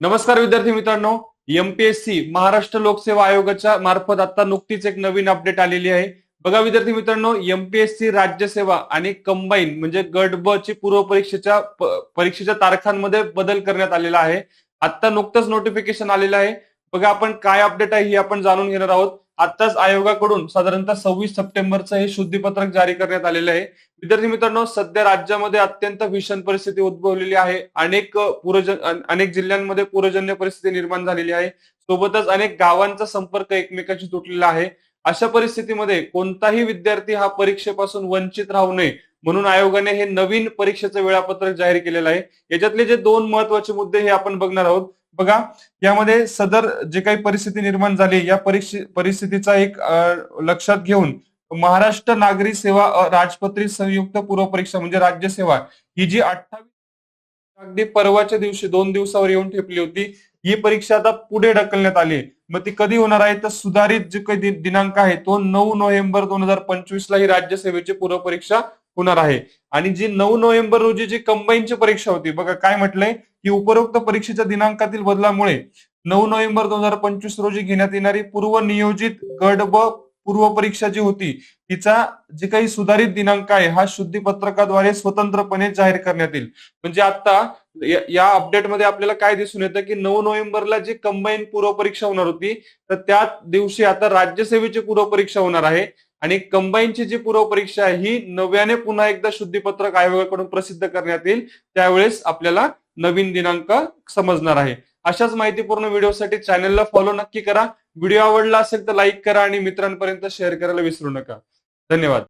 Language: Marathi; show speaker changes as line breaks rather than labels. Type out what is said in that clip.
नमस्कार विद्यार्थी मित्रांनो. एमपीएससी महाराष्ट्र लोकसेवा आयोगाच्या मार्फत आता नुकतीच एक नवीन अपडेट आलेली आहे. बघा विद्यार्थी मित्रांनो, एमपीएससी राज्यसेवा आणि कंबाईन म्हणजे गट ब ची पूर्व परीक्षेच्या तारखांमध्ये बदल करण्यात आलेला आहे. आता नुकतंच नोटिफिकेशन आलेलं आहे. बघा आपण काय अपडेट आहे हे आपण जाणून घेणार आहोत. आताच आयोगाकडून साधारणतः 26 सप्टेंबरचं हे शुद्धीपत्रक जारी करण्यात आलेलं आहे. विद्यार्थी मित्रांनो, सध्या राज्यामध्ये अत्यंत भीषण परिस्थिती उद्भवलेली आहे. अनेक जिल्ह्यांमध्ये पूरजन्य परिस्थिती निर्माण झालेली आहे. सोबतच अनेक गावांचा संपर्क एकमेकांशी तुटलेला आहे. अशा परिस्थितीमध्ये कोणताही विद्यार्थी हा परीक्षेपासून वंचित राहू नये म्हणून आयोगाने हे नवीन परीक्षेचं वेळापत्रक जाहीर केलेलं आहे. याच्यातले जे दोन महत्वाचे मुद्दे हे आपण बघणार आहोत. बघा, यामध्ये सदर जे काही परिस्थिती निर्माण झाली या परिस्थितीचा एक लक्षात घेऊन महाराष्ट्र नागरी सेवा राजपत्रित संयुक्त पूर्व परीक्षा म्हणजे राज्यसेवा ही जी 28 अगदी परवाच्या दिवशी 2 दिवसावर येऊन ठेपली होती, ही परीक्षा आता पुढे ढकलण्यात आली. मग ती कधी होणार आहे? तर सुधारित जे काही दिनांक आहे तो 9 नोव्हेंबर 2025 ला ही राज्यसेवेची पूर्व परीक्षा होणार आहे. आणि जी 9 नोव्हेंबर रोजी जी कंबाईनची परीक्षा होती, बघा काय म्हटलंय की उपरोक्त परीक्षेच्या दिनांकातील बदलामुळे 9 नोव्हेंबर 2025 रोजी घेण्यात येणारी पूर्व नियोजित गट ब पूर्व परीक्षा जी होती तिचा जे काही सुधारित दिनांक आहे हा शुद्धीपत्रकाद्वारे स्वतंत्रपणे जाहीर करण्यात येईल. म्हणजे आता या अपडेटमध्ये आपल्याला काय दिसून येतं की 9 नोव्हेंबरला जी कंबाईन पूर्व परीक्षा होणार होती तर त्या दिवशी आता राज्यसेवेची पूर्व परीक्षा होणार आहे. आणि कंबाईनची जी पूर्व परीक्षा आहे ही नव्याने पुन्हा एकदा शुद्धीपत्रक आयोगाकडून प्रसिद्ध करण्यात येईल. त्यावेळेस आपल्याला नवीन दिनांक समजणार आहे. अशाच माहितीपूर्ण व्हिडिओसाठी चॅनलला फॉलो नक्की करा. व्हिडिओ आवडला असेल तर लाईक करा आणि मित्रांपर्यंत शेअर करायला विसरू नका. धन्यवाद.